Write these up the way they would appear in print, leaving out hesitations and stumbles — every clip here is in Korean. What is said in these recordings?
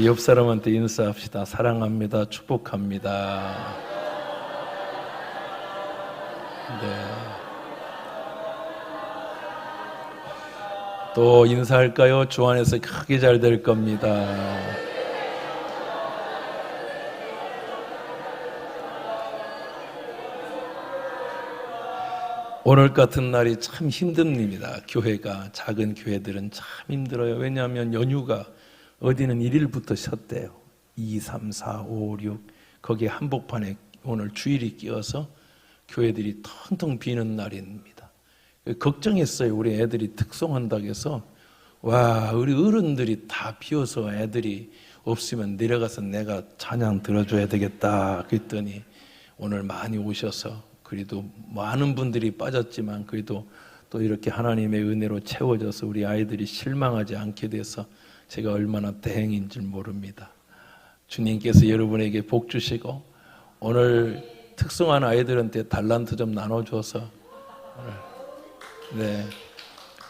우리 옆 사람한테 인사합시다. 사랑합니다. 축복합니다. 네. 또 인사할까요? 주 안에서 크게 잘 될 겁니다. 오늘 같은 날이 참 힘듭니다. 교회가, 작은 교회들은 참 힘들어요. 왜냐하면 연휴가 어디는 1일부터 쉬었대요. 2, 3, 4, 5, 6 거기에 한복판에 오늘 주일이 끼어서 교회들이 텅텅 비는 날입니다. 걱정했어요. 우리 애들이 특송한다고 해서 와, 우리 어른들이 다 비어서 애들이 없으면 내려가서 내가 찬양 들어줘야 되겠다 그랬더니 오늘 많이 오셔서 그래도 많은 분들이 빠졌지만 그래도 또 이렇게 하나님의 은혜로 채워져서 우리 아이들이 실망하지 않게 돼서 제가 얼마나 다행인 줄 모릅니다. 주님께서 여러분에게 복 주시고 오늘 특성한 아이들한테 달란트 좀 나눠줘서 네,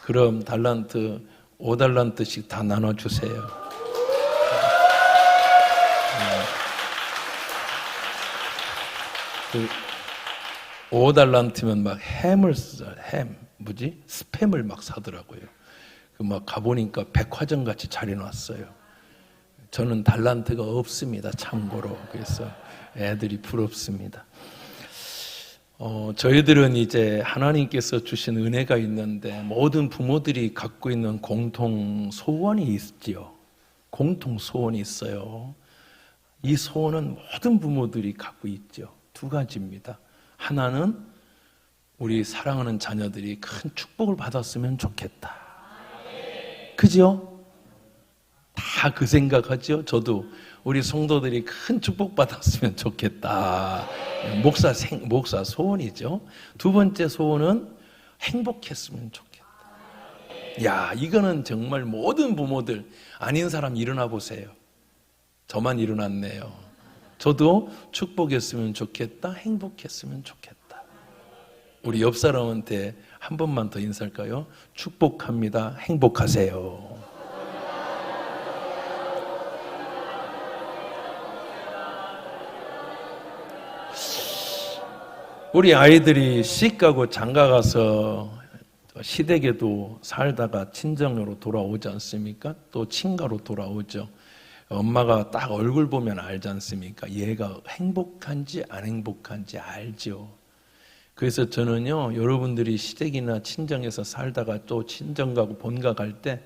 그럼 달란트 5달란트씩 다 나눠주세요. 5달란트면 막 햄을 써요. 햄, 뭐지? 스팸을 막 사더라고요. 그 막 가보니까 백화점 같이 잘 해놨어요. 저는 달란트가 없습니다. 참고로. 그래서 애들이 부럽습니다. 저희들은 이제 하나님께서 주신 은혜가 있는데 모든 부모들이 갖고 있는 공통 소원이 있지요. 공통 소원이 있어요. 이 소원은 모든 부모들이 갖고 있죠. 두 가지입니다. 하나는 우리 사랑하는 자녀들이 큰 축복을 받았으면 좋겠다. 그죠? 다 그 생각하죠? 저도 우리 성도들이 큰 축복 받았으면 좋겠다. 목사 소원이죠. 두 번째 소원은 행복했으면 좋겠다. 야, 이거는 정말 모든 부모들 아닌 사람 일어나 보세요. 저만 일어났네요. 저도 축복했으면 좋겠다. 행복했으면 좋겠다. 우리 옆 사람한테 한 번만 더 인사할까요? 축복합니다. 행복하세요. 우리 아이들이 시가고 장가가서 시댁에도 살다가 친정으로 돌아오지 않습니까? 또 친가로 돌아오죠. 엄마가 딱 얼굴 보면 알지 않습니까? 얘가 행복한지 안 행복한지 알죠. 그래서 저는요, 여러분들이 시댁이나 친정에서 살다가 또 친정 가고 본가 갈 때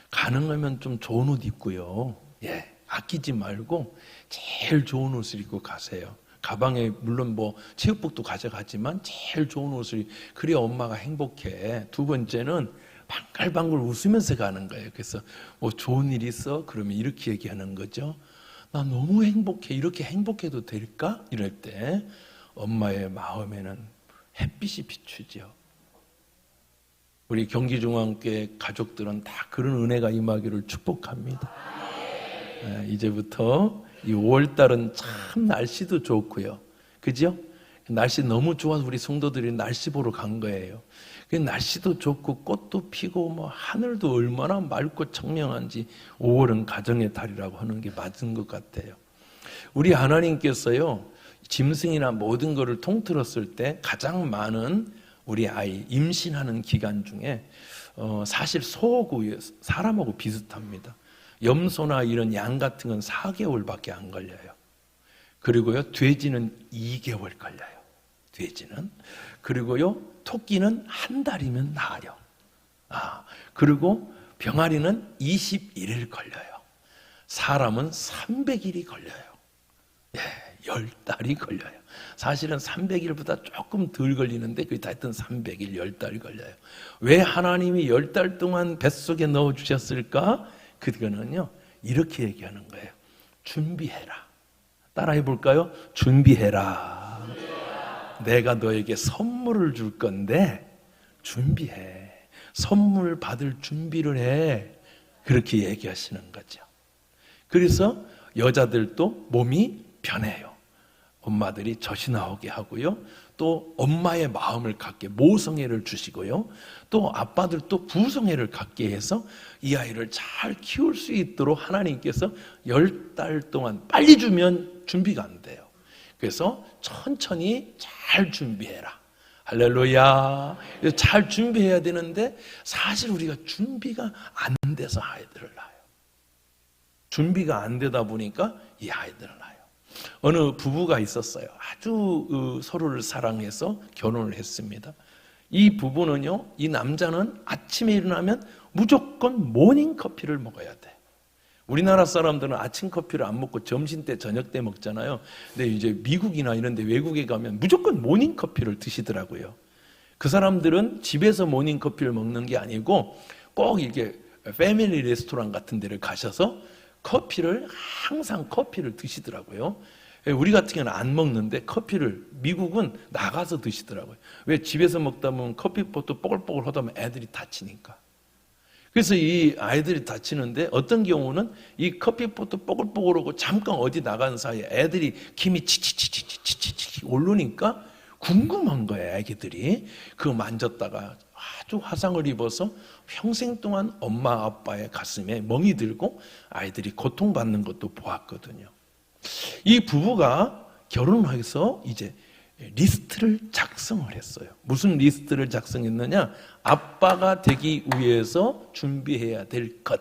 가능하면 좀 좋은 옷 입고요. 예, 아끼지 말고 제일 좋은 옷을 입고 가세요. 가방에 물론 뭐 체육복도 가져가지만 제일 좋은 옷을, 그래야 엄마가 행복해. 두 번째는 방글방글 웃으면서 가는 거예요. 그래서 뭐 좋은 일 있어? 그러면 이렇게 얘기하는 거죠. 나 너무 행복해. 이렇게 행복해도 될까? 이럴 때 엄마의 마음에는 햇빛이 비추죠. 우리 경기중앙교회 가족들은 다 그런 은혜가 임하기를 축복합니다. 이제부터 이 5월달은 참 날씨도 좋고요. 그죠? 날씨 너무 좋아서 우리 성도들이 날씨 보러 간 거예요. 날씨도 좋고 꽃도 피고 뭐 하늘도 얼마나 맑고 청명한지 5월은 가정의 달이라고 하는 게 맞은 것 같아요. 우리 하나님께서요, 짐승이나 모든 것을 통틀었을 때 가장 많은 우리 아이 임신하는 기간 중에 사실 소하고 사람하고 비슷합니다. 염소나 이런 양 같은 건 4개월밖에 안 걸려요. 그리고요, 돼지는 2개월 걸려요. 돼지는. 그리고요, 토끼는 한 달이면 나아요. 그리고 병아리는 21일 걸려요. 사람은 300일이 걸려요. 예, 10달이 걸려요. 사실은 300일보다 조금 덜 걸리는데 그게 다 하여튼 300일, 10달이 걸려요. 왜 하나님이 10달 동안 뱃속에 넣어주셨을까? 그거는요, 이렇게 얘기하는 거예요. 준비해라. 따라해 볼까요? 준비해라. 내가 너에게 선물을 줄 건데 준비해. 선물 받을 준비를 해. 그렇게 얘기하시는 거죠. 그래서 여자들도 몸이 변해요. 엄마들이 젖이 나오게 하고요. 또 엄마의 마음을 갖게 모성애를 주시고요. 또 아빠들도 부성애를 갖게 해서 이 아이를 잘 키울 수 있도록 하나님께서 10달 동안 빨리 주면 준비가 안 돼요. 그래서 천천히 잘 준비해라. 할렐루야. 잘 준비해야 되는데 사실 우리가 준비가 안 돼서 아이들을 낳아요. 준비가 안 되다 보니까 이 아이들을 낳아요. 어느 부부가 있었어요. 아주 서로를 사랑해서 결혼을 했습니다. 이 부부는요, 이 남자는 아침에 일어나면 무조건 모닝커피를 먹어야 돼. 우리나라 사람들은 아침 커피를 안 먹고 점심 때, 저녁 때 먹잖아요. 근데 이제 미국이나 이런 데 외국에 가면 무조건 모닝커피를 드시더라고요. 그 사람들은 집에서 모닝커피를 먹는 게 아니고 꼭 이렇게 패밀리 레스토랑 같은 데를 가셔서 항상 커피를 드시더라고요. 우리 같은 경우는 안 먹는데 커피를 미국은 나가서 드시더라고요. 왜? 집에서 먹다 보면 커피포트 뽀글뽀글 하다 보면 애들이 다치니까. 그래서 이 아이들이 다치는데 어떤 경우는 이 커피포트 뽀글뽀글하고 잠깐 어디 나간 사이에 애들이 김이 치치치치치치치 오르니까 궁금한 거예요. 애기들이 그거 만졌다가 아주 화상을 입어서 평생 동안 엄마 아빠의 가슴에 멍이 들고 아이들이 고통받는 것도 보았거든요. 이 부부가 결혼을 해서 이제 리스트를 작성을 했어요. 무슨 리스트를 작성했느냐? 아빠가 되기 위해서 준비해야 될 것,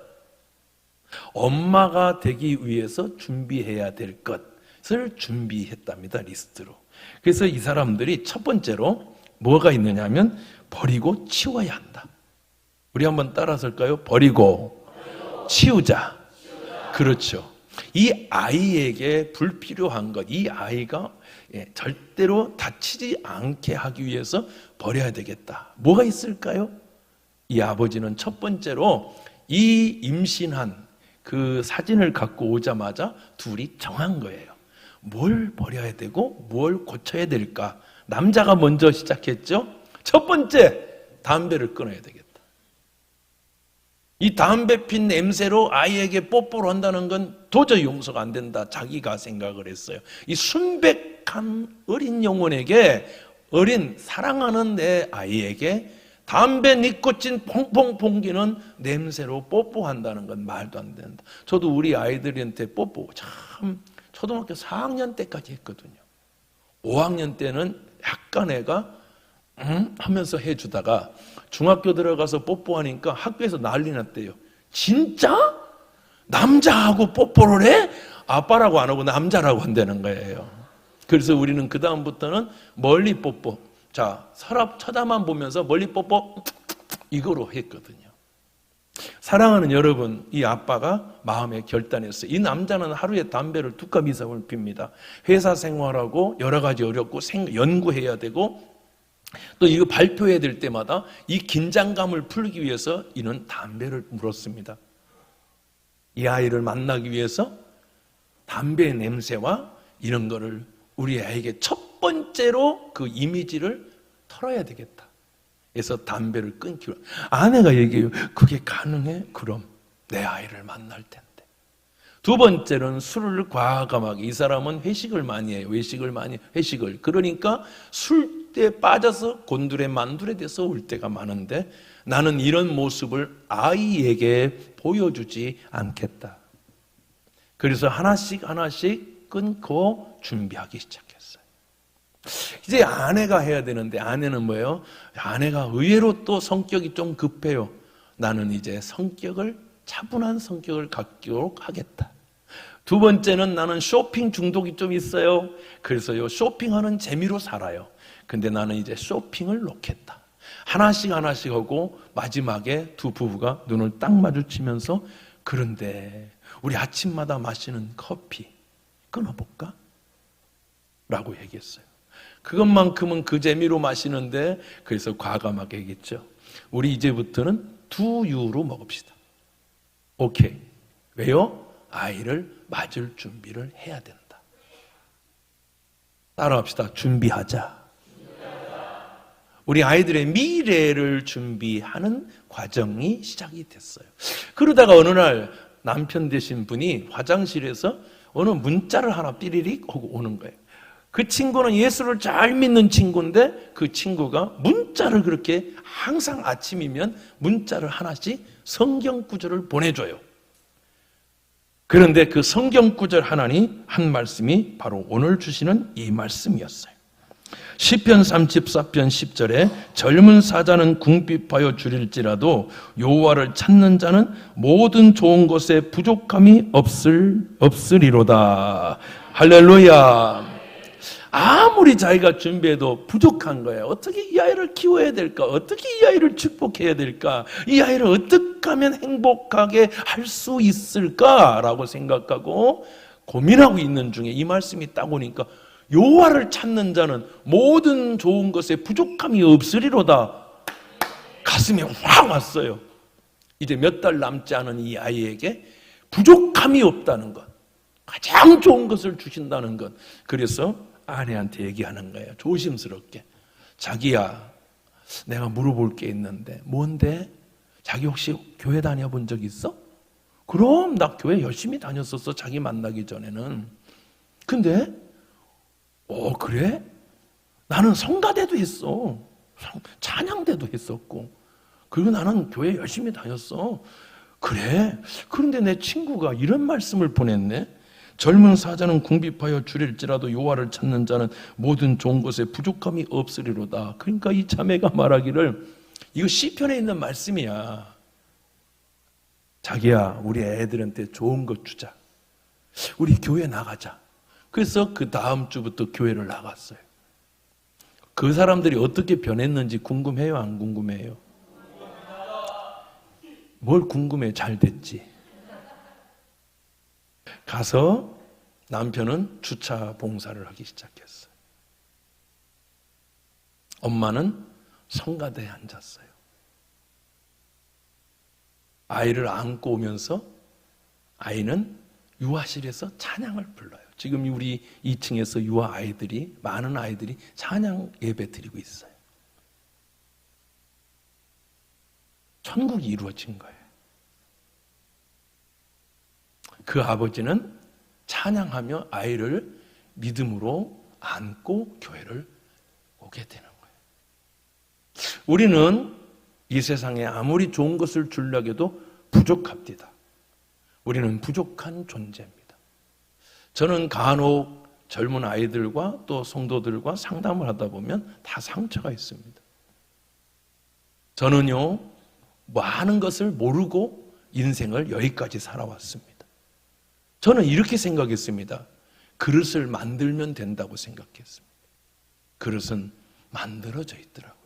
엄마가 되기 위해서 준비해야 될 것을 준비했답니다. 리스트로. 그래서 이 사람들이 첫 번째로 뭐가 있느냐 하면 버리고 치워야 한다. 우리 한번 따라설까요? 버리고 치우자. 그렇죠. 이 아이에게 불필요한 것, 이 아이가 절대로 다치지 않게 하기 위해서 버려야 되겠다. 뭐가 있을까요? 이 아버지는 첫 번째로 이 임신한 그 사진을 갖고 오자마자 둘이 정한 거예요. 뭘 버려야 되고 뭘 고쳐야 될까? 남자가 먼저 시작했죠. 첫 번째, 담배를 끊어야 되겠다. 이 담배 핀 냄새로 아이에게 뽀뽀를 한다는 건 도저히 용서가 안 된다. 자기가 생각을 했어요. 이 순백한 어린 영혼에게, 어린 사랑하는 내 아이에게 담배 니코틴 퐁퐁 풍기는 냄새로 뽀뽀한다는 건 말도 안 된다. 저도 우리 아이들한테 뽀뽀 참 초등학교 4학년 때까지 했거든요. 5학년 때는 약간 애가 하면서 해주다가 중학교 들어가서 뽀뽀하니까 학교에서 난리 났대요. 진짜? 남자하고 뽀뽀를 해? 아빠라고 안 하고 남자라고 한다는 거예요. 그래서 우리는 그 다음부터는 멀리 뽀뽀. 자, 서랍 쳐다만 보면서 멀리 뽀뽀 이거로 했거든요. 사랑하는 여러분, 이 아빠가 마음에 결단했어요. 이 남자는 하루에 담배를 2갑 이상을 핍니다. 회사 생활하고 여러 가지 어렵고 연구해야 되고 또 이거 발표해야 될 때마다 이 긴장감을 풀기 위해서 이는 담배를 물었습니다. 이 아이를 만나기 위해서 담배의 냄새와 이런 거를 우리 아이에게 첫 번째로 그 이미지를 털어야 되겠다. 그래서 담배를 끊기로. 아내가 얘기해요. 그게 가능해? 그럼 내 아이를 만날 텐데. 두 번째는 술을 과감하게. 이 사람은 회식을 많이 해요. 회식을. 그러니까 술때 빠져서 곤두레 만두레 돼서 올 때가 많은데 나는 이런 모습을 아이에게 보여주지 않겠다. 그래서 하나씩 끊고 준비하기 시작했어요. 이제 아내가 해야 되는데 아내는 뭐예요? 아내가 의외로 또 성격이 좀 급해요. 나는 이제 차분한 성격을 갖도록 하겠다. 두 번째는 나는 쇼핑 중독이 좀 있어요. 그래서요, 쇼핑하는 재미로 살아요. 근데 나는 이제 쇼핑을 놓겠다. 하나씩 하고 마지막에 두 부부가 눈을 딱 마주치면서 그런데 우리 아침마다 마시는 커피 끊어볼까? 라고 얘기했어요. 그것만큼은 그 재미로 마시는데 그래서 과감하게 얘기했죠. 우리 이제부터는 2유로 먹읍시다. 오케이. 왜요? 아이를 맞을 준비를 해야 된다. 따라합시다. 준비하자. 우리 아이들의 미래를 준비하는 과정이 시작이 됐어요. 그러다가 어느 날 남편 되신 분이 화장실에서 어느 문자를 하나 삐리릭 하고 오는 거예요. 그 친구는 예수를 잘 믿는 친구인데 그 친구가 문자를 그렇게 항상 아침이면 문자를 하나씩 성경 구절을 보내줘요. 그런데 그 성경 구절 하나니 한 말씀이 바로 오늘 주시는 이 말씀이었어요. 시편 34편 10절에 젊은 사자는 궁핍하여 줄일지라도 여호와를 찾는 자는 모든 좋은 것에 부족함이 없으리로다. 할렐루야. 아무리 자기가 준비해도 부족한 거예요. 어떻게 이 아이를 키워야 될까? 어떻게 이 아이를 축복해야 될까? 이 아이를 어떻게 하면 행복하게 할 수 있을까라고 생각하고 고민하고 있는 중에 이 말씀이 딱 오니까 여호와를 찾는 자는 모든 좋은 것에 부족함이 없으리로다. 가슴에 확 왔어요. 이제 몇 달 남지 않은 이 아이에게 부족함이 없다는 것, 가장 좋은 것을 주신다는 것. 그래서 아내한테 얘기하는 거예요. 조심스럽게. 자기야, 내가 물어볼 게 있는데. 뭔데? 자기 혹시 교회 다녀본 적 있어? 그럼 나 교회 열심히 다녔었어, 자기 만나기 전에는. 근데 그래? 나는 성가대도 했어. 찬양대도 했었고. 그리고 나는 교회 열심히 다녔어. 그래? 그런데 내 친구가 이런 말씀을 보냈네. 젊은 사자는 궁핍하여 줄일지라도 여호와를 찾는 자는 모든 좋은 것에 부족함이 없으리로다. 그러니까 이 자매가 말하기를, 이거 시편에 있는 말씀이야. 자기야, 우리 애들한테 좋은 것 주자. 우리 교회 나가자. 그래서 그 다음 주부터 교회를 나갔어요. 그 사람들이 어떻게 변했는지 궁금해요, 안 궁금해요? 뭘 궁금해? 잘 됐지. 가서 남편은 주차 봉사를 하기 시작했어요. 엄마는 성가대에 앉았어요. 아이를 안고 오면서 아이는 유아실에서 찬양을 불러요. 지금 우리 2층에서 유아 아이들이, 많은 아이들이 찬양 예배 드리고 있어요. 천국이 이루어진 거예요. 그 아버지는 찬양하며 아이를 믿음으로 안고 교회를 오게 되는 거예요. 우리는 이 세상에 아무리 좋은 것을 주려고 해도 부족합니다. 우리는 부족한 존재입니다. 저는 간혹 젊은 아이들과 또 성도들과 상담을 하다 보면 다 상처가 있습니다. 저는요, 많은 것을 모르고 인생을 여기까지 살아왔습니다. 저는 이렇게 생각했습니다. 그릇을 만들면 된다고 생각했습니다. 그릇은 만들어져 있더라고요.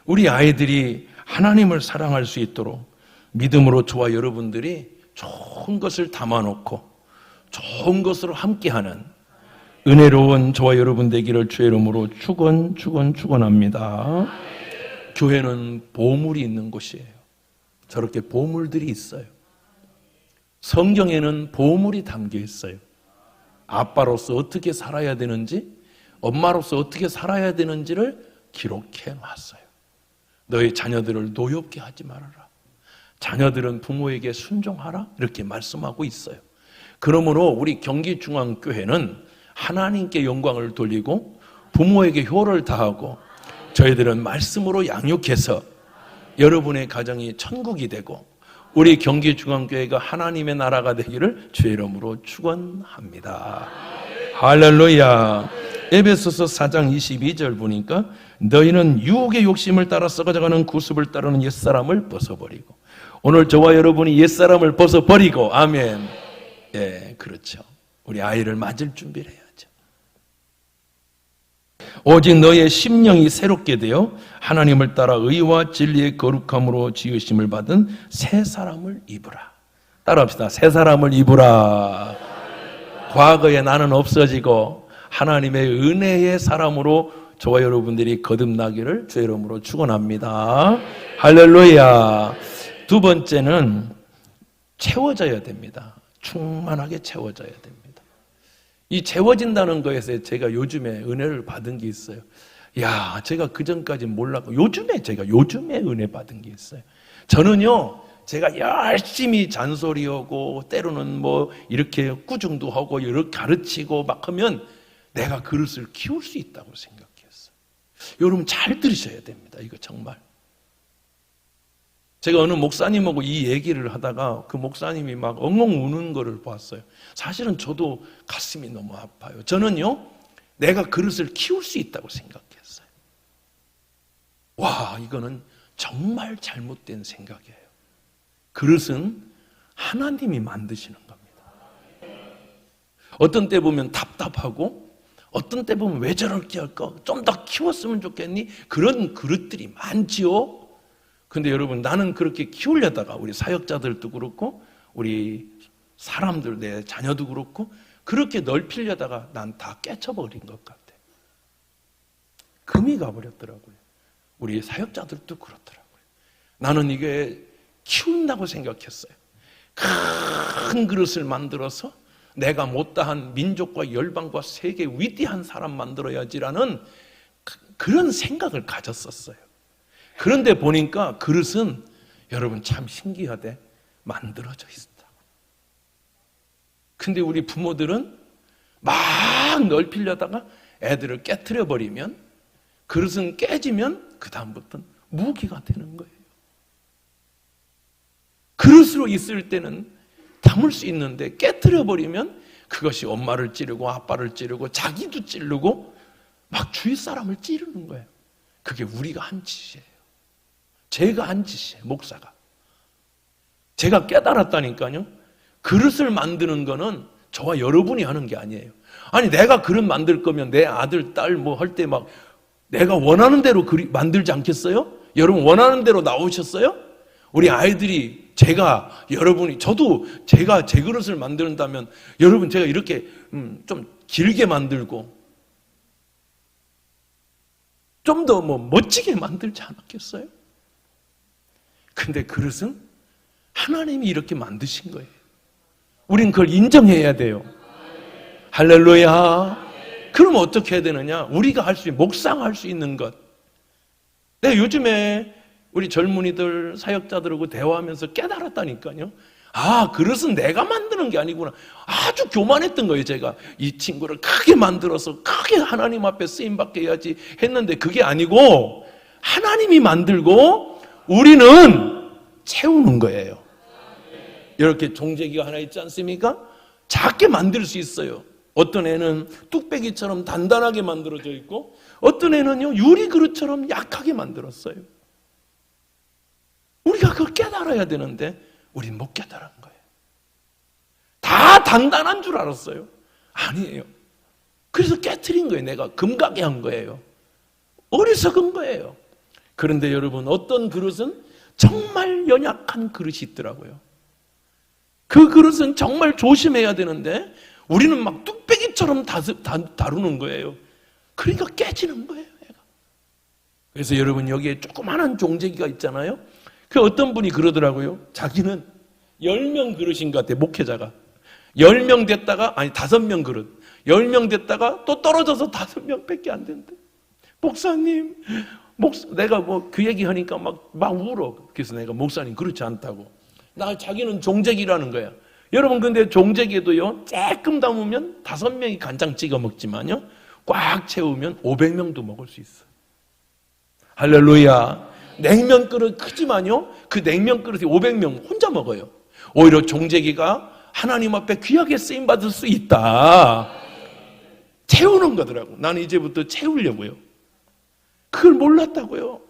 우리 아이들이 하나님을 사랑할 수 있도록 믿음으로 저와 여러분들이 좋은 것을 담아놓고 좋은 것으로 함께하는 은혜로운 저와 여러분 되기를 주의 이름으로 축원합니다. 교회는 보물이 있는 곳이에요. 저렇게 보물들이 있어요. 성경에는 보물이 담겨 있어요. 아빠로서 어떻게 살아야 되는지, 엄마로서 어떻게 살아야 되는지를 기록해 놨어요. 너희 자녀들을 노엽게 하지 말아라. 자녀들은 부모에게 순종하라. 이렇게 말씀하고 있어요. 그러므로 우리 경기중앙교회는 하나님께 영광을 돌리고 부모에게 효를 다하고 저희들은 말씀으로 양육해서 여러분의 가정이 천국이 되고 우리 경기중앙교회가 하나님의 나라가 되기를 주의 이름으로 축원합니다. 할렐루야. 에베소서 4장 22절 보니까 너희는 유혹의 욕심을 따라 썩어져가는 구습을 따르는 옛사람을 벗어버리고, 오늘 저와 여러분이 옛사람을 벗어버리고, 아멘. 예, 그렇죠. 우리 아이를 맞을 준비를 해야죠. 오직 너의 심령이 새롭게 되어 하나님을 따라 의와 진리의 거룩함으로 지으심을 받은 새 사람을 입으라. 따라합시다. 새 사람을 입으라. 과거에 나는 없어지고 하나님의 은혜의 사람으로 저와 여러분들이 거듭나기를 주의 이름으로 축원합니다. 할렐루야. 두 번째는 채워져야 됩니다. 충만하게 채워져야 됩니다. 이 채워진다는 거에서 제가 요즘에 은혜를 받은 게 있어요. 야, 제가 그전까지 몰랐고 요즘에 은혜 받은 게 있어요. 저는요, 제가 열심히 잔소리하고 때로는 뭐 이렇게 꾸중도 하고 이렇게 가르치고 막 하면 내가 그릇을 키울 수 있다고 생각했어요. 여러분 잘 들으셔야 됩니다. 이거 정말. 제가 어느 목사님하고 이 얘기를 하다가 그 목사님이 막 엉엉 우는 거를 봤어요. 사실은 저도 가슴이 너무 아파요. 저는요, 내가 그릇을 키울 수 있다고 생각했어요. 와, 이거는 정말 잘못된 생각이에요. 그릇은 하나님이 만드시는 겁니다. 어떤 때 보면 답답하고 어떤 때 보면 왜 저렇게 할까? 좀 더 키웠으면 좋겠니? 그런 그릇들이 많지요. 근데 여러분, 나는 그렇게 키우려다가 우리 사역자들도 그렇고 우리 사람들, 내 자녀도 그렇고 그렇게 넓히려다가 난 다 깨쳐버린 것 같아. 금이 가버렸더라고요. 우리 사역자들도 그렇더라고요. 나는 이게 키운다고 생각했어요. 큰 그릇을 만들어서 내가 못다한 민족과 열방과 세계 위대한 사람 만들어야지라는 그런 생각을 가졌었어요. 그런데 보니까 그릇은 여러분 참 신기하대 만들어져 있다. 근데 우리 부모들은 막 넓히려다가 애들을 깨트려 버리면 그릇은 깨지면 그 다음부터는 무기가 되는 거예요. 그릇으로 있을 때는 담을 수 있는데 깨트려 버리면 그것이 엄마를 찌르고 아빠를 찌르고 자기도 찌르고 막 주위 사람을 찌르는 거예요. 그게 우리가 한 짓이에요. 제가 한 짓이에요. 목사가. 제가 깨달았다니까요. 그릇을 만드는 거는 저와 여러분이 하는 게 아니에요. 아니 내가 그릇 만들 거면 내 아들, 딸 뭐 할 때 막 내가 원하는 대로 만들지 않겠어요? 여러분 원하는 대로 나오셨어요? 우리 아이들이 여러분이 저도 제가 제 그릇을 만든다면 여러분 제가 이렇게 좀 길게 만들고 좀 더 뭐 멋지게 만들지 않았겠어요? 근데 그릇은 하나님이 이렇게 만드신 거예요. 우린 그걸 인정해야 돼요. 할렐루야. 그럼 어떻게 해야 되느냐? 우리가 묵상할 수 있는 것. 내가 요즘에 우리 젊은이들, 사역자들하고 대화하면서 깨달았다니까요. 아, 그릇은 내가 만드는 게 아니구나. 아주 교만했던 거예요, 제가. 이 친구를 크게 만들어서 크게 하나님 앞에 쓰임받게 해야지 했는데 그게 아니고 하나님이 만들고 우리는 채우는 거예요. 이렇게 종재기가 하나 있지 않습니까? 작게 만들 수 있어요. 어떤 애는 뚝배기처럼 단단하게 만들어져 있고 어떤 애는요 유리 그릇처럼 약하게 만들었어요. 우리가 그걸 깨달아야 되는데 우린 못 깨달은 거예요. 다 단단한 줄 알았어요. 아니에요. 그래서 깨트린 거예요. 내가 금가게 한 거예요. 어리석은 거예요. 그런데 여러분 어떤 그릇은 정말 연약한 그릇이 있더라고요. 그 그릇은 정말 조심해야 되는데 우리는 막 뚝배기처럼 다루는 거예요. 그러니까 깨지는 거예요. 얘가. 그래서 여러분 여기에 조그마한 종재기가 있잖아요. 그 어떤 분이 그러더라고요. 자기는 10명 그릇인 것 같아요. 목회자가 10명 됐다가 5명 그릇 10명 됐다가 또 떨어져서 5명밖에 안 된대. 목사님 내가 뭐 그 얘기 하니까 막 울어. 그래서 내가 목사님 그렇지 않다고. 자기는 종재기라는 거야. 여러분 근데 종재기에도요 조금 담으면 5명이 간장 찍어 먹지만요 꽉 채우면 500명도 먹을 수 있어. 할렐루야. 냉면 그릇 크지만요 그 냉면 그릇이 500명 혼자 먹어요. 오히려 종재기가 하나님 앞에 귀하게 쓰임받을 수 있다. 채우는 거더라고. 나는 이제부터 채우려고요. 그걸 몰랐다고요.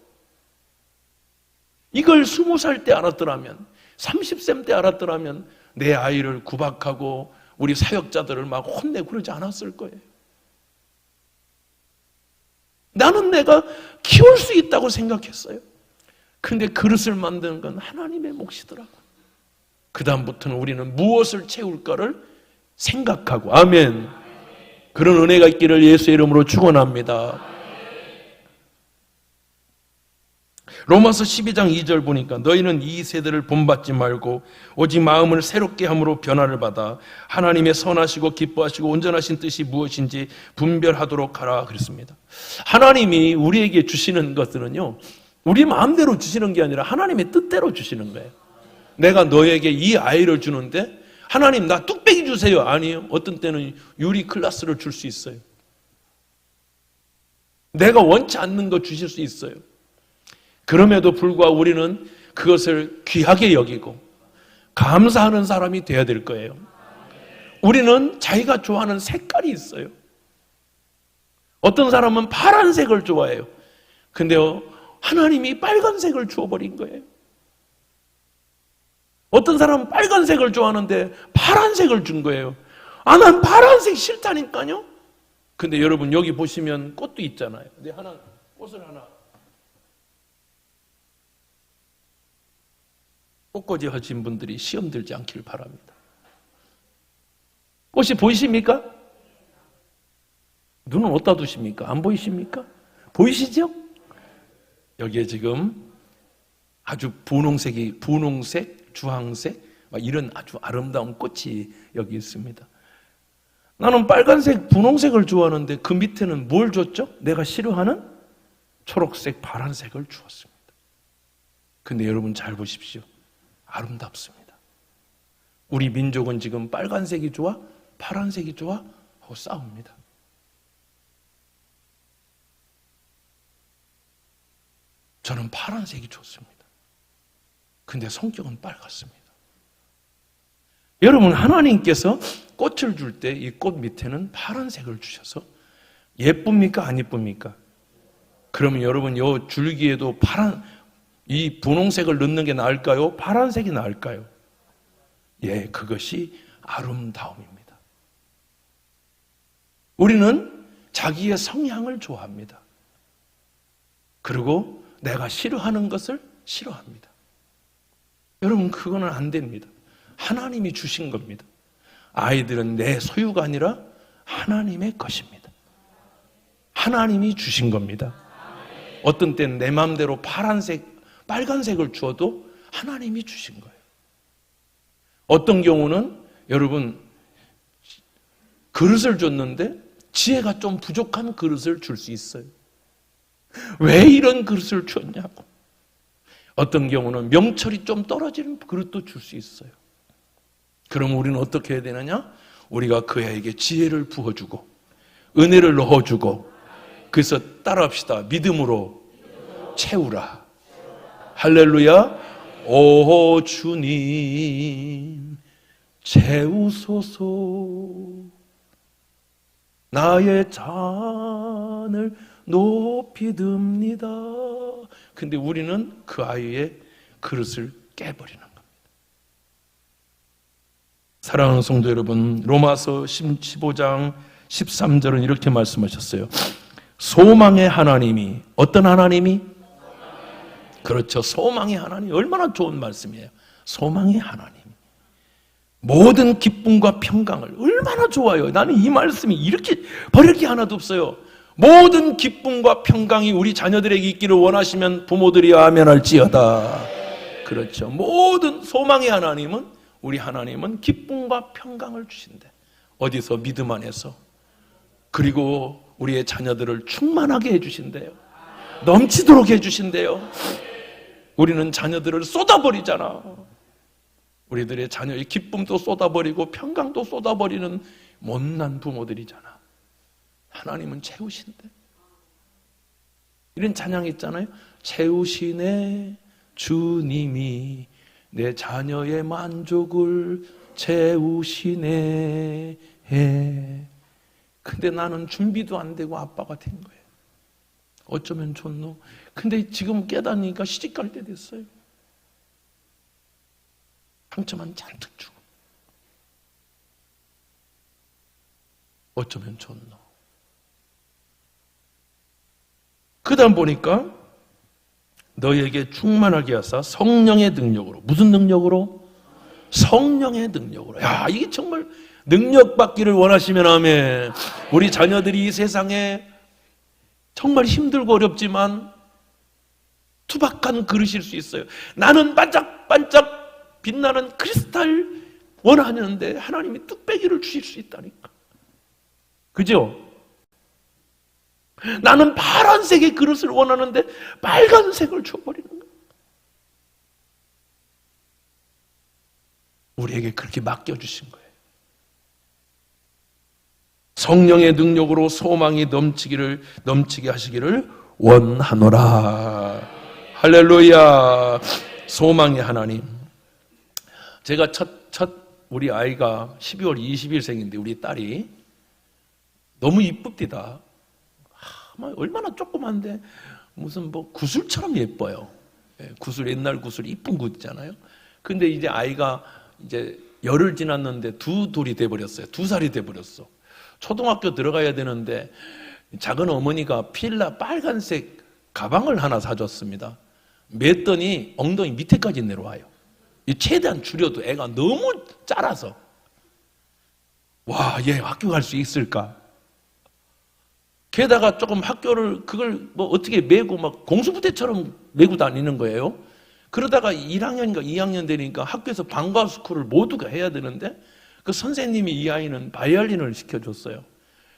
이걸 20살 때 알았더라면 30세 때 알았더라면 내 아이를 구박하고 우리 사역자들을 막 혼내고 그러지 않았을 거예요. 나는 내가 키울 수 있다고 생각했어요. 근데 그릇을 만드는 건 하나님의 몫이더라고. 그 다음부터는 우리는 무엇을 채울까를 생각하고 아멘. 그런 은혜가 있기를 예수의 이름으로 축원합니다. 로마서 12장 2절 보니까 너희는 이 세대를 본받지 말고 오직 마음을 새롭게 함으로 변화를 받아 하나님의 선하시고 기뻐하시고 온전하신 뜻이 무엇인지 분별하도록 하라 그랬습니다. 하나님이 우리에게 주시는 것들은요 우리 마음대로 주시는 게 아니라 하나님의 뜻대로 주시는 거예요. 내가 너에게 이 아이를 주는데 하나님 나 뚝배기 주세요. 아니요. 어떤 때는 유리 클라스를 줄 수 있어요. 내가 원치 않는 거 주실 수 있어요. 그럼에도 불구하고 우리는 그것을 귀하게 여기고 감사하는 사람이 되어야 될 거예요. 우리는 자기가 좋아하는 색깔이 있어요. 어떤 사람은 파란색을 좋아해요. 근데요, 하나님이 빨간색을 주어버린 거예요. 어떤 사람은 빨간색을 좋아하는데 파란색을 준 거예요. 아, 난 파란색 싫다니까요. 근데 여러분 여기 보시면 꽃도 있잖아요. 근데 꽃을 하나 꽃꽂이 하신 분들이 시험 들지 않기를 바랍니다. 꽃이 보이십니까? 눈은 어디다 두십니까? 안 보이십니까? 보이시죠? 여기에 지금 아주 분홍색, 주황색 이런 아주 아름다운 꽃이 여기 있습니다. 나는 빨간색, 분홍색을 좋아하는데 그 밑에는 뭘 줬죠? 내가 싫어하는 초록색, 파란색을 주었습니다. 근데 여러분 잘 보십시오. 아름답습니다. 우리 민족은 지금 빨간색이 좋아? 파란색이 좋아? 하고 싸웁니다. 저는 파란색이 좋습니다. 근데 성격은 빨갛습니다. 여러분, 하나님께서 꽃을 줄 때 이 꽃 밑에는 파란색을 주셔서 예쁩니까? 안 예쁩니까? 그러면 여러분, 이 줄기에도 이 분홍색을 넣는 게 나을까요? 파란색이 나을까요? 예, 그것이 아름다움입니다. 우리는 자기의 성향을 좋아합니다. 그리고 내가 싫어하는 것을 싫어합니다. 여러분, 그거는 안 됩니다. 하나님이 주신 겁니다. 아이들은 내 소유가 아니라 하나님의 것입니다. 하나님이 주신 겁니다. 어떤 때는 내 마음대로 빨간색을 주어도 하나님이 주신 거예요. 어떤 경우는 여러분 그릇을 줬는데 지혜가 좀 부족한 그릇을 줄 수 있어요. 왜 이런 그릇을 줬냐고. 어떤 경우는 명철이 좀 떨어지는 그릇도 줄 수 있어요. 그럼 우리는 어떻게 해야 되느냐? 우리가 그 아이에게 지혜를 부어주고 은혜를 넣어주고, 그래서 따라합시다. 믿음으로 채우라. 할렐루야. 오 주님 채우소서. 나의 잔을 높이 듭니다. 근데 우리는 그 아이의 그릇을 깨버리는 겁니다. 사랑하는 성도 여러분, 로마서 15장 13절은 이렇게 말씀하셨어요. 소망의 하나님이, 어떤 하나님이? 그렇죠. 소망의 하나님. 얼마나 좋은 말씀이에요. 소망의 하나님. 모든 기쁨과 평강을, 얼마나 좋아요. 나는 이 말씀이 이렇게 버릴 게 하나도 없어요. 모든 기쁨과 평강이 우리 자녀들에게 있기를 원하시면 부모들이 아멘할지어다. 그렇죠. 모든 소망의 하나님은, 우리 하나님은 기쁨과 평강을 주신대. 어디서? 믿음 안에서. 그리고 우리의 자녀들을 충만하게 해주신대요. 넘치도록 해주신대요. 우리는 자녀들을 쏟아버리잖아. 우리들의 자녀의 기쁨도 쏟아버리고 평강도 쏟아버리는 못난 부모들이잖아. 하나님은 채우신대. 이런 찬양이 있잖아요. 채우시네 주님이 내 자녀의 만족을 채우시네. 근데 나는 준비도 안 되고 아빠가 된 거예요. 어쩌면 좋노? 근데 지금 깨닫으니까 시집갈 때 됐어요. 상처만 잔뜩 주고. 어쩌면 좋노? 그 다음 보니까 너에게 충만하게 하사 성령의 능력으로. 무슨 능력으로? 성령의 능력으로. 야, 이게 정말 능력 받기를 원하시면 아멘. 우리 자녀들이 이 세상에 정말 힘들고 어렵지만 투박한 그릇일 수 있어요. 나는 반짝반짝 빛나는 크리스탈 원하는데 하나님이 뚝배기를 주실 수 있다니까. 그죠? 나는 파란색의 그릇을 원하는데 빨간색을 줘버리는 거예요. 우리에게 그렇게 맡겨주신 거예요. 성령의 능력으로 소망이 넘치게 하시기를 원하노라. 할렐루야. 소망의 하나님. 제가 우리 아이가 12월 20일생인데 우리 딸이 너무 이쁩니다. 얼마나 조그만데 무슨 구슬처럼 예뻐요. 구슬, 옛날 구슬 이쁜 구 있잖아요. 근데 이제 아이가 이제 열흘 지났는데 두 돌이 돼버렸어요. 2살이 돼버렸어. 초등학교 들어가야 되는데 작은 어머니가 필라 빨간색 가방을 하나 사줬습니다. 맸더니 엉덩이 밑에까지 내려와요. 최대한 줄여도 애가 너무 작아서 와, 얘 학교 갈 수 있을까? 게다가 조금 학교를 그걸 어떻게 메고 막 공수부대처럼 메고 다니는 거예요. 그러다가 1학년인가 2학년 되니까 학교에서 방과 스쿨을 모두가 해야 되는데 그 선생님이 이 아이는 바이올린을 시켜줬어요.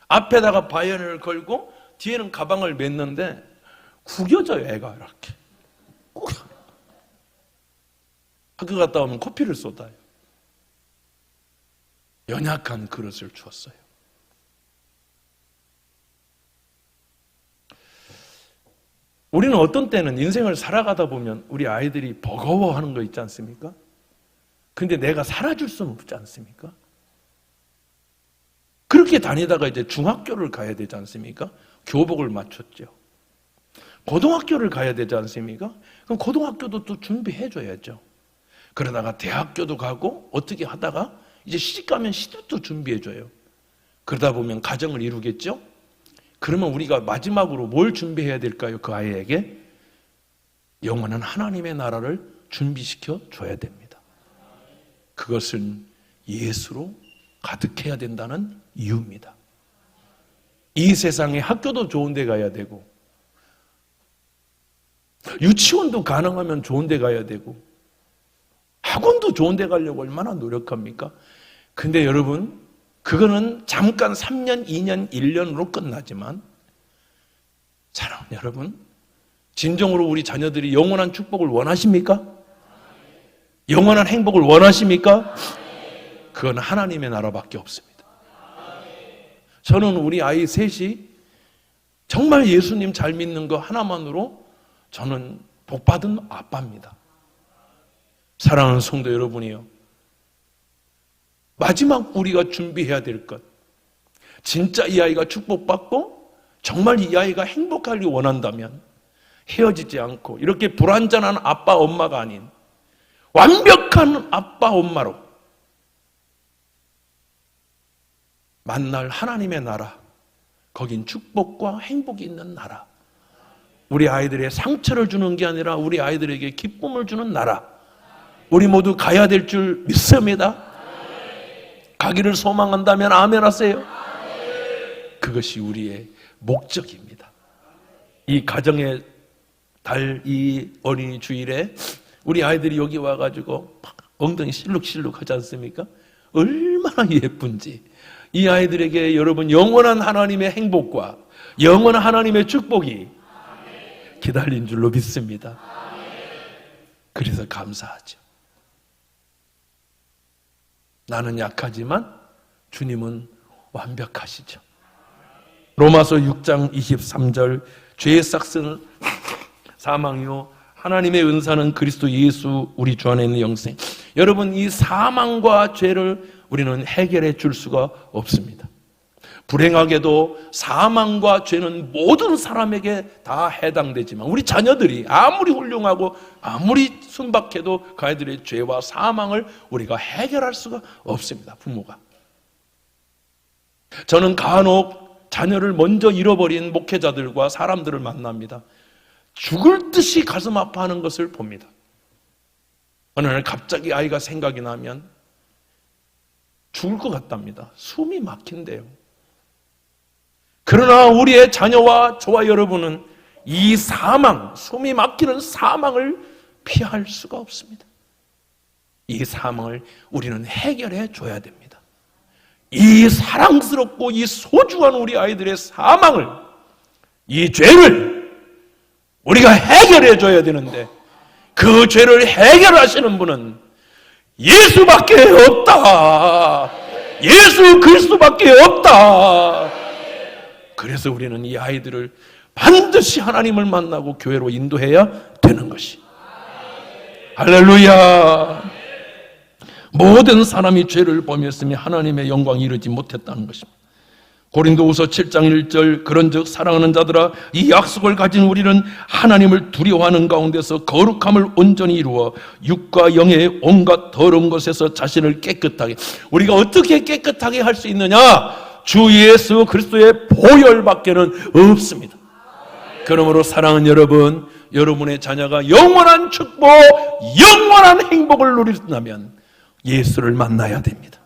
앞에다가 바이올린을 걸고 뒤에는 가방을 맸는데 구겨져요, 애가 이렇게. 학교 갔다 오면 커피를 쏟아요. 연약한 그릇을 주었어요. 우리는 어떤 때는 인생을 살아가다 보면 우리 아이들이 버거워하는 거 있지 않습니까? 근데 내가 살아줄 수는 없지 않습니까? 그렇게 다니다가 이제 중학교를 가야 되지 않습니까? 교복을 맞췄죠. 고등학교를 가야 되지 않습니까? 그럼 고등학교도 또 준비해줘야죠. 그러다가 대학교도 가고 어떻게 하다가 이제 시집가면 시집도 준비해줘요. 그러다 보면 가정을 이루겠죠? 그러면 우리가 마지막으로 뭘 준비해야 될까요? 그 아이에게 영원한 하나님의 나라를 준비시켜 줘야 됩니다. 그것은 예수로 가득해야 된다는 이유입니다. 이 세상에 학교도 좋은 데 가야 되고 유치원도 가능하면 좋은 데 가야 되고 학원도 좋은 데 가려고 얼마나 노력합니까? 근데 여러분, 그거는 잠깐 3년, 2년, 1년으로 끝나지만 사랑하는 여러분, 진정으로 우리 자녀들이 영원한 축복을 원하십니까? 영원한 행복을 원하십니까? 그건 하나님의 나라밖에 없습니다. 저는 우리 아이 셋이 정말 예수님 잘 믿는 거 하나만으로 저는 복받은 아빠입니다. 사랑하는 성도 여러분이요, 마지막 우리가 준비해야 될 것, 진짜 이 아이가 축복받고 정말 이 아이가 행복하길 원한다면 헤어지지 않고 이렇게 불완전한 아빠 엄마가 아닌 완벽한 아빠 엄마로 만날 하나님의 나라, 거긴 축복과 행복이 있는 나라, 우리 아이들의 상처를 주는 게 아니라 우리 아이들에게 기쁨을 주는 나라, 우리 모두 가야 될 줄 믿습니다. 가기를 소망한다면 아멘 하세요. 그것이 우리의 목적입니다. 이 가정의 달, 이 어린이 주일에 우리 아이들이 여기 와가지고 엉덩이 실룩실룩 하지 않습니까? 얼마나 예쁜지. 이 아이들에게 여러분 영원한 하나님의 행복과 영원한 하나님의 축복이 기다린 줄로 믿습니다. 그래서 감사하죠. 나는 약하지만 주님은 완벽하시죠. 로마서 6장 23절, 죄의 싹은 사망이요 하나님의 은사는 그리스도 예수 우리 주 안에 있는 영생. 여러분, 이 사망과 죄를 우리는 해결해 줄 수가 없습니다. 불행하게도 사망과 죄는 모든 사람에게 다 해당되지만 우리 자녀들이 아무리 훌륭하고 아무리 순박해도 그 아이들의 죄와 사망을 우리가 해결할 수가 없습니다. 부모가. 저는 간혹 자녀를 먼저 잃어버린 목회자들과 사람들을 만납니다. 죽을 듯이 가슴 아파하는 것을 봅니다. 어느 날 갑자기 아이가 생각이 나면 죽을 것 같답니다. 숨이 막힌대요. 그러나 우리의 자녀와 저와 여러분은 이 사망, 숨이 막히는 사망을 피할 수가 없습니다. 이 사망을 우리는 해결해 줘야 됩니다. 이 사랑스럽고 이 소중한 우리 아이들의 사망을, 이 죄를 우리가 해결해 줘야 되는데 그 죄를 해결하시는 분은 예수밖에 없다. 예수 그리스도밖에 없다. 그래서 우리는 이 아이들을 반드시 하나님을 만나고 교회로 인도해야 되는 것이. 할렐루야. 모든 사람이 죄를 범했으며 하나님의 영광에 이르지 못했다는 것입니다. 고린도후서 7장 1절 그런즉 사랑하는 자들아 이 약속을 가진 우리는 하나님을 두려워하는 가운데서 거룩함을 온전히 이루어 육과 영의 온갖 더러운 것에서 자신을 깨끗하게. 우리가 어떻게 깨끗하게 할 수 있느냐? 주 예수 그리스도의 보혈밖에는 없습니다. 그러므로 사랑하는 여러분, 여러분의 자녀가 영원한 축복, 영원한 행복을 누린다면 예수를 만나야 됩니다.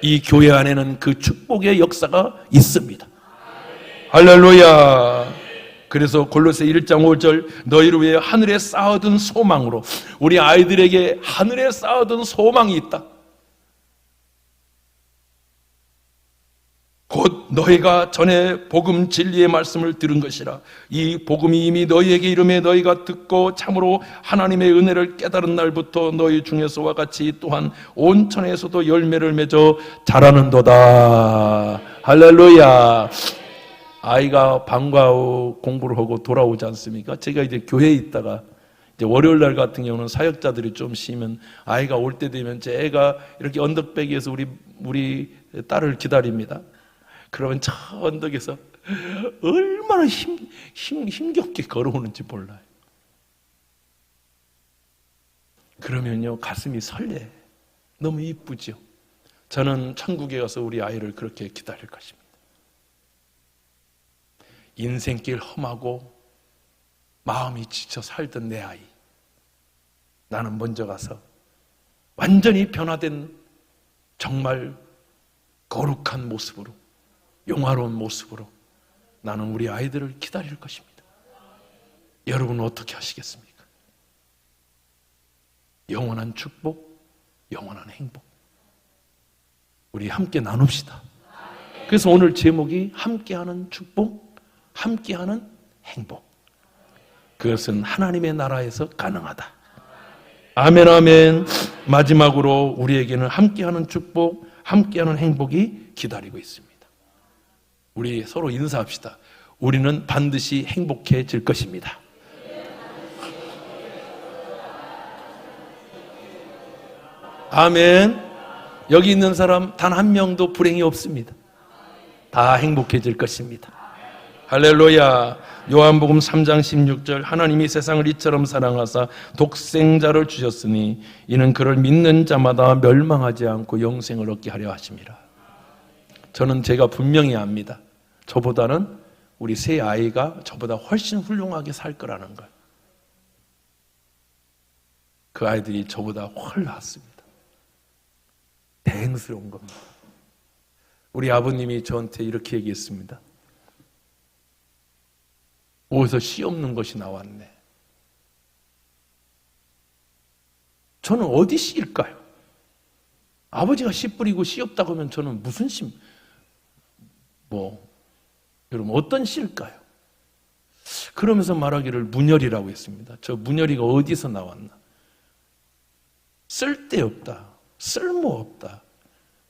이 교회 안에는 그 축복의 역사가 있습니다. 할렐루야. 그래서 골로새 1장 5절 너희를 위해 하늘에 쌓아둔 소망으로, 우리 아이들에게 하늘에 쌓아둔 소망이 있다. 곧 너희가 전에 복음 진리의 말씀을 들은 것이라. 이 복음이 이미 너희에게 이름에 너희가 듣고 참으로 하나님의 은혜를 깨달은 날부터 너희 중에서와 같이 또한 온 천에서도 열매를 맺어 자라는도다. 할렐루야. 아이가 방과 후 공부를 하고 돌아오지 않습니까? 제가 이제 교회에 있다가 이제 월요일 날 같은 경우는 사역자들이 좀 쉬면 아이가 올 때 되면 제 애가 이렇게 언덕배기에서 우리 딸을 기다립니다. 그러면 저 언덕에서 얼마나 힘겹게 걸어오는지 몰라요. 그러면요 가슴이 설레. 너무 이쁘죠. 저는 천국에 가서 우리 아이를 그렇게 기다릴 것입니다. 인생길 험하고 마음이 지쳐 살던 내 아이, 나는 먼저 가서 완전히 변화된 정말 거룩한 모습으로, 영화로운 모습으로 나는 우리 아이들을 기다릴 것입니다. 여러분은 어떻게 하시겠습니까? 영원한 축복, 영원한 행복, 우리 함께 나눕시다. 그래서 오늘 제목이 함께하는 축복, 함께하는 행복. 그것은 하나님의 나라에서 가능하다. 아멘, 아멘. 마지막으로 우리에게는 함께하는 축복, 함께하는 행복이 기다리고 있습니다. 우리 서로 인사합시다. 우리는 반드시 행복해질 것입니다. 아멘. 여기 있는 사람 단 한 명도 불행이 없습니다. 다 행복해질 것입니다. 할렐루야. 요한복음 3장 16절 하나님이 세상을 이처럼 사랑하사 독생자를 주셨으니 이는 그를 믿는 자마다 멸망하지 않고 영생을 얻게 하려 하심이라. 저는 제가 분명히 압니다. 저보다는 우리 세 아이가 저보다 훨씬 훌륭하게 살 거라는 걸. 그 아이들이 저보다 훨 낫습니다. 다행스러운 겁니다. 우리 아버님이 저한테 이렇게 얘기했습니다. 어디서 씨 없는 것이 나왔네. 저는 어디 씨일까요? 아버지가 씨 뿌리고 씨 없다고 하면 저는 무슨 씨, 여러분 어떤 씨일까요? 그러면서 말하기를 문열이라고 했습니다. 저 문열이가 어디서 나왔나? 쓸데없다, 쓸모없다.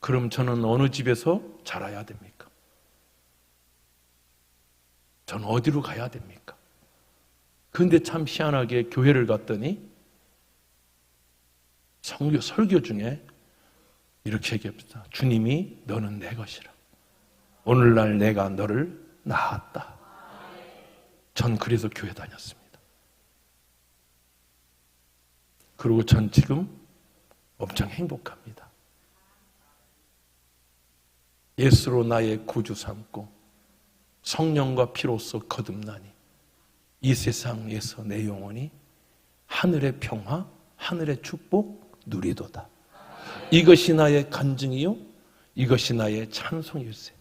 그럼 저는 어느 집에서 자라야 됩니까? 저는 어디로 가야 됩니까? 그런데 참 희한하게 교회를 갔더니 설교 중에 이렇게 얘기합니다. 주님이 너는 내 것이라. 오늘날 내가 너를 낳았다. 전 그래서 교회 다녔습니다. 그리고 전 지금 엄청 행복합니다. 예수로 나의 구주 삼고 성령과 피로써 거듭나니 이 세상에서 내 영혼이 하늘의 평화, 하늘의 축복 누리도다. 이것이 나의 간증이요, 이것이 나의 찬송일세.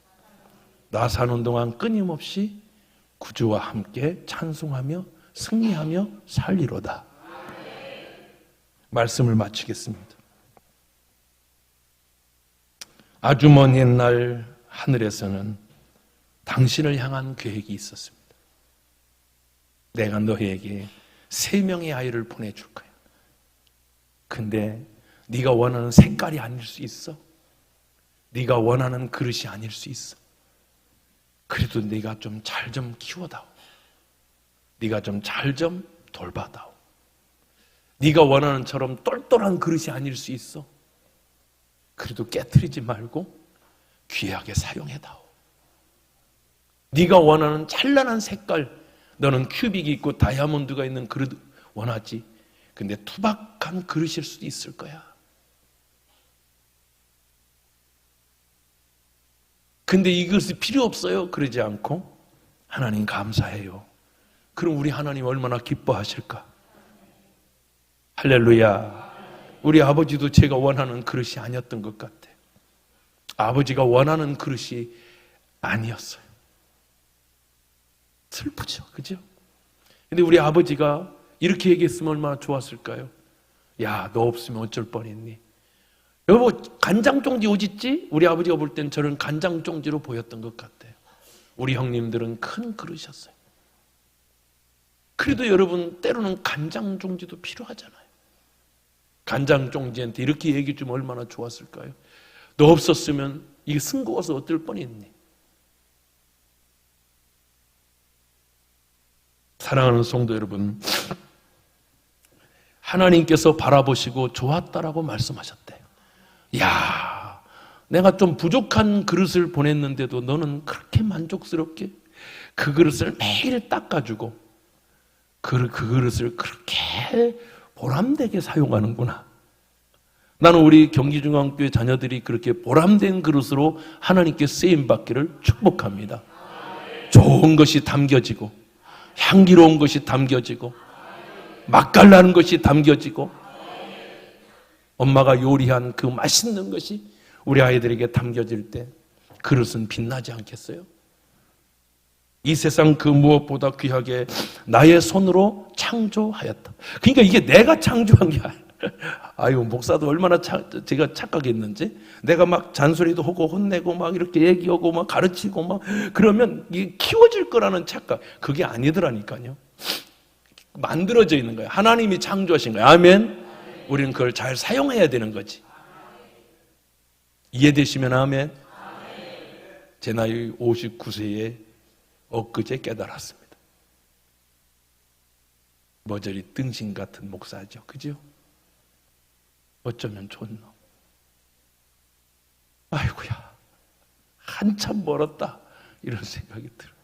나 사는 동안 끊임없이 구주와 함께 찬송하며 승리하며 살리로다. 말씀을 마치겠습니다. 아주 먼 옛날 하늘에서는 당신을 향한 계획이 있었습니다. 내가 너희에게 3명의 아이를 보내줄 거야. 근데 네가 원하는 색깔이 아닐 수 있어. 네가 원하는 그릇이 아닐 수 있어. 그래도 네가 좀 잘 좀 키워다오. 네가 좀 잘 좀 돌봐다오. 네가 원하는 처럼 똘똘한 그릇이 아닐 수 있어. 그래도 깨트리지 말고 귀하게 사용해다오. 네가 원하는 찬란한 색깔, 너는 큐빅이 있고 다이아몬드가 있는 그릇 원하지. 근데 투박한 그릇일 수도 있을 거야. 근데 이것이 필요 없어요. 그러지 않고 하나님 감사해요. 그럼 우리 하나님 얼마나 기뻐하실까? 할렐루야. 우리 아버지도 제가 원하는 그릇이 아니었던 것 같아요. 아버지가 원하는 그릇이 아니었어요. 슬프죠. 그죠? 근데 우리 아버지가 이렇게 얘기했으면 얼마나 좋았을까요? 야, 너 없으면 어쩔 뻔했니? 여보, 간장종지 오짓지? 우리 아버지가 볼 땐 저는 간장종지로 보였던 것 같아요. 우리 형님들은 큰 그릇이었어요. 그래도 여러분, 때로는 간장종지도 필요하잖아요. 간장종지한테 이렇게 얘기 좀 얼마나 좋았을까요? 너 없었으면 이게 싱거워서 어떨 뻔했니? 사랑하는 성도 여러분, 하나님께서 바라보시고 좋았다라고 말씀하셨대요. 야, 내가 좀 부족한 그릇을 보냈는데도 너는 그렇게 만족스럽게 그 그릇을 매일 닦아주고 그 그릇을 그렇게 보람되게 사용하는구나. 나는 우리 경기중앙교회 자녀들이 그렇게 보람된 그릇으로 하나님께 쓰임받기를 축복합니다. 좋은 것이 담겨지고 향기로운 것이 담겨지고 맛깔나는 것이 담겨지고 엄마가 요리한 그 맛있는 것이 우리 아이들에게 담겨질 때 그릇은 빛나지 않겠어요? 이 세상 그 무엇보다 귀하게 나의 손으로 창조하였다. 그러니까 이게 내가 창조한 게 아니야. 아유, 목사도 얼마나 제가 착각했는지. 내가 막 잔소리도 하고 혼내고 막 이렇게 얘기하고 막 가르치고 막 그러면 이게 키워질 거라는 착각. 그게 아니더라니까요. 만들어져 있는 거예요. 하나님이 창조하신 거예요. 아멘. 우리는 그걸 잘 사용해야 되는 거지. 이해되시면 아멘. 제 나이 59세에 엊그제 깨달았습니다. 머저리 등신 같은 목사죠. 그죠? 어쩌면 좋노. 아이고야, 한참 멀었다. 이런 생각이 들어요.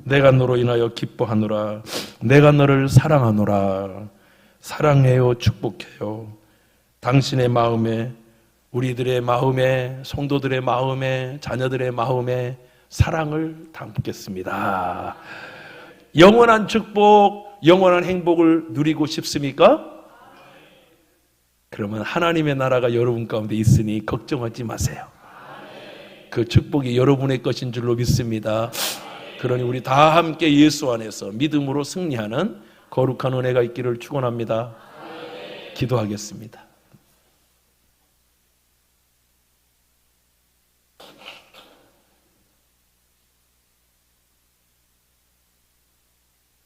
내가 너로 인하여 기뻐하노라. 내가 너를 사랑하노라. 사랑해요. 축복해요. 당신의 마음에, 우리들의 마음에, 성도들의 마음에, 자녀들의 마음에 사랑을 담겠습니다. 영원한 축복, 영원한 행복을 누리고 싶습니까? 그러면 하나님의 나라가 여러분 가운데 있으니 걱정하지 마세요. 그 축복이 여러분의 것인 줄로 믿습니다. 그러니 우리 다 함께 예수 안에서 믿음으로 승리하는 거룩한 은혜가 있기를 축원합니다. 기도하겠습니다.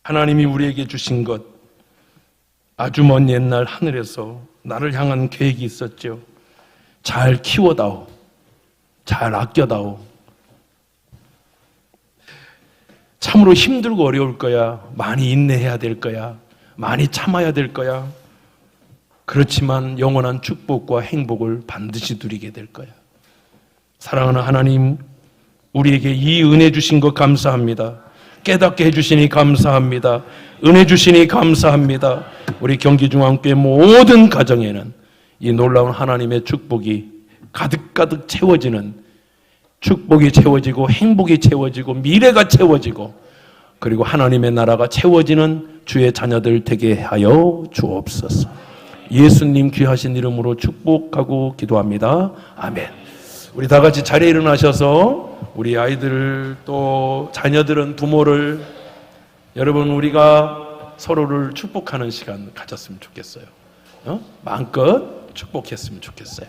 하나님이 우리에게 주신 것, 아주 먼 옛날 하늘에서 나를 향한 계획이 있었죠. 잘 키워다오. 잘 아껴다오. 참으로 힘들고 어려울 거야. 많이 인내해야 될 거야. 많이 참아야 될 거야. 그렇지만 영원한 축복과 행복을 반드시 누리게 될 거야. 사랑하는 하나님, 우리에게 이 은혜 주신 것 감사합니다. 깨닫게 해주시니 감사합니다. 은혜 주시니 감사합니다. 우리 경기중앙교회 모든 가정에는 이 놀라운 하나님의 축복이 가득가득 채워지는, 축복이 채워지고 행복이 채워지고 미래가 채워지고 그리고 하나님의 나라가 채워지는 주의 자녀들 되게 하여 주옵소서. 예수님 귀하신 이름으로 축복하고 기도합니다. 아멘. 우리 다 같이 자리에 일어나셔서 우리 아이들 또 자녀들은 부모를, 여러분 우리가 서로를 축복하는 시간 가졌으면 좋겠어요. 마음껏 축복했으면 좋겠어요.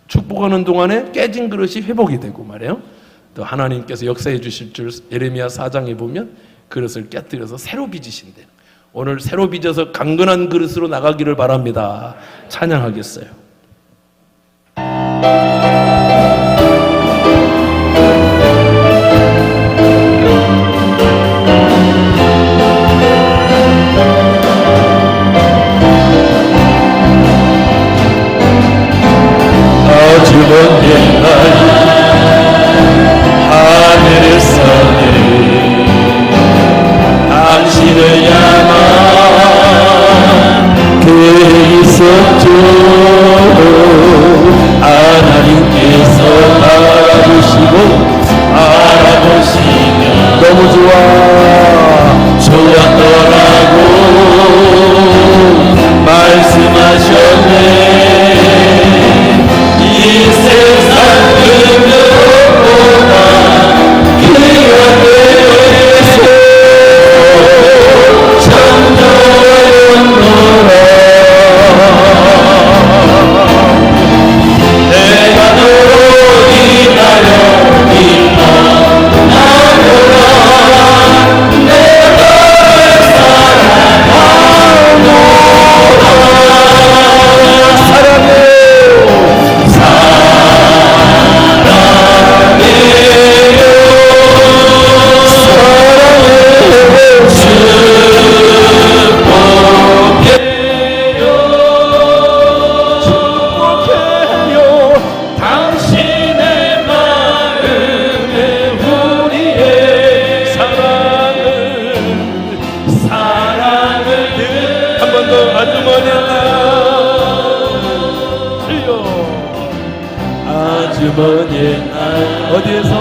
축복하는 동안에 깨진 그릇이 회복이 되고 말이에요. 또 하나님께서 역사해 주실 줄 예레미야 4장에 보면 그릇을 깨뜨려서 새로 빚으신대요. 오늘 새로 빚어서 강건한 그릇으로 나가기를 바랍니다. 찬양하겠어요. 아주 먼 옛날 하늘에서는 당신을 향한 계획이 있었죠. 하나님께서 바라보시며 너무 좋았더라고 말씀하셨네. 이 세상 그 무엇보다 귀한 데에서 참전노라. 내가 너로 인하여 기뻐하노라. 내가 너를 사랑하노라. 어디에서?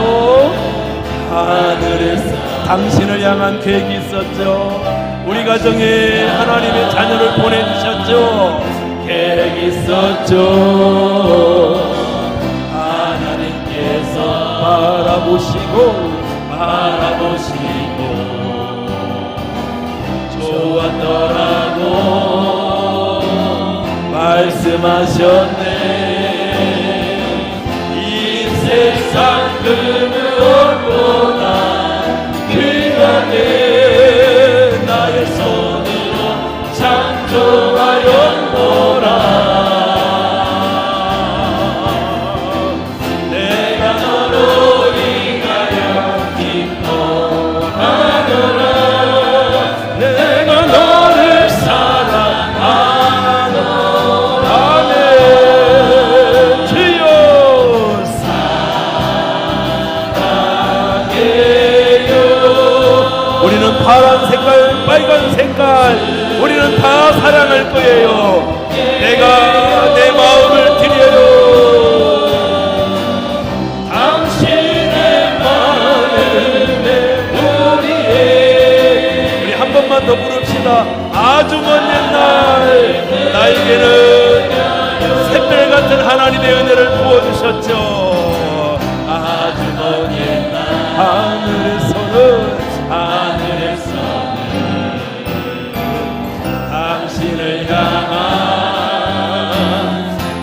하늘에서 당신을 향한 계획이 있었죠. 우리 가정에 하나님의 자녀를 보내주셨죠. 계획이 있었죠. 하나님께서 바라보시고 좋았더라고 말씀하셨네. 세상 그 무엇보다 귀하게 나의 손으로 창조하였노라. 내가 너로 인하여 기뻐하노라. 내가 너를 사랑하노라. 아멘. 주여 우리는 파란 색깔, 빨간 색깔, 우리는 다 사랑할 거예요. 내가 내 마음을 드려요. 당신의 마음에 우리 한 번만 더 부릅시다. 아주 먼 옛날 나에게는 샛별 같은 하나님의 은혜를 부어주셨죠. 아주 먼 옛날 하늘에서는 당신을 향한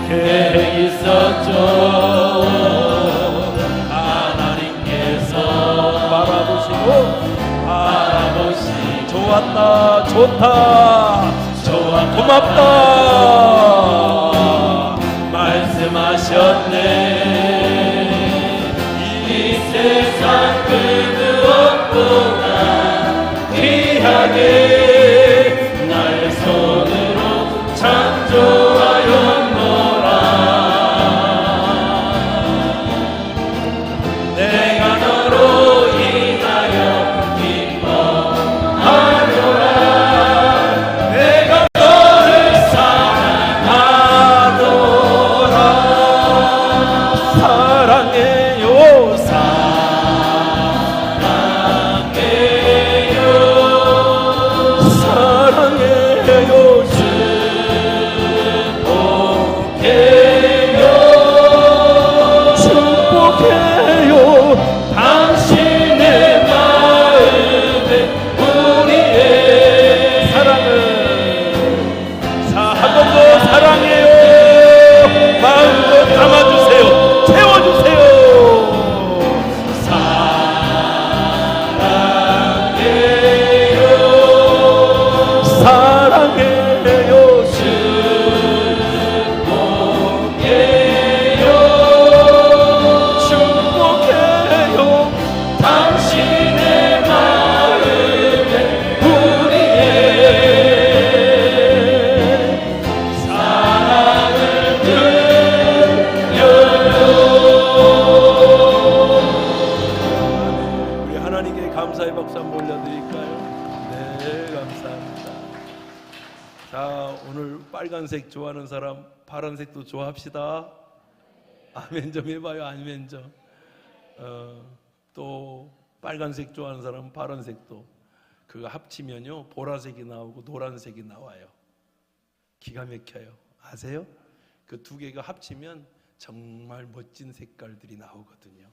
계획이 있었죠. 하나님께서 바라보시고 좋았다, 좋다, 고맙다 말씀하셨네. 이 세상 그 무엇보다 귀하게 나의 손으로 창조하였노라. 내가 너로 인하여 기뻐하노라. 내가 너를 사랑하노라. 사랑해요. 감사합니다. 자, 오늘 빨간색 좋아하는 사람 파란색도 좋아합시다. 아멘 좀 해봐요. 아멘 좀. 또 빨간색 좋아하는 사람 파란색도 그거 합치면요 보라색이 나오고 노란색이 나와요. 기가 막혀요. 아세요? 그 두 개가 합치면 정말 멋진 색깔들이 나오거든요.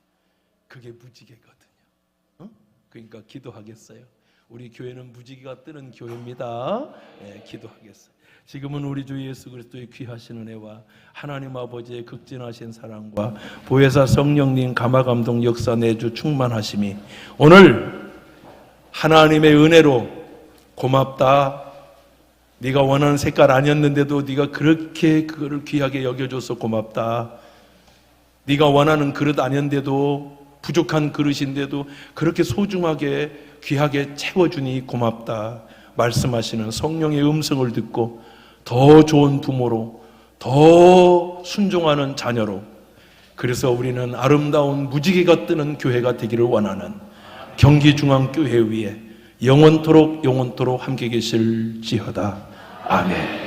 그게 무지개거든요. 그러니까 기도하겠어요. 우리 교회는 무지개가 뜨는 교회입니다. 네, 기도하겠어요. 지금은 우리 주 예수 그리스도의 귀하신 은혜와 하나님 아버지의 극진하신 사랑과 보혜사 성령님 감화감동 역사 내주 충만하심이 오늘 하나님의 은혜로 고맙다. 네가 원하는 색깔 아니었는데도 네가 그렇게 그거를 귀하게 여겨줘서 고맙다. 네가 원하는 그릇 아니었는데도 부족한 그릇인데도 그렇게 소중하게 귀하게 채워주니 고맙다. 말씀하시는 성령의 음성을 듣고 더 좋은 부모로 더 순종하는 자녀로 그래서 우리는 아름다운 무지개가 뜨는 교회가 되기를 원하는 경기중앙교회 위에 영원토록 함께 계실지어다. 아멘.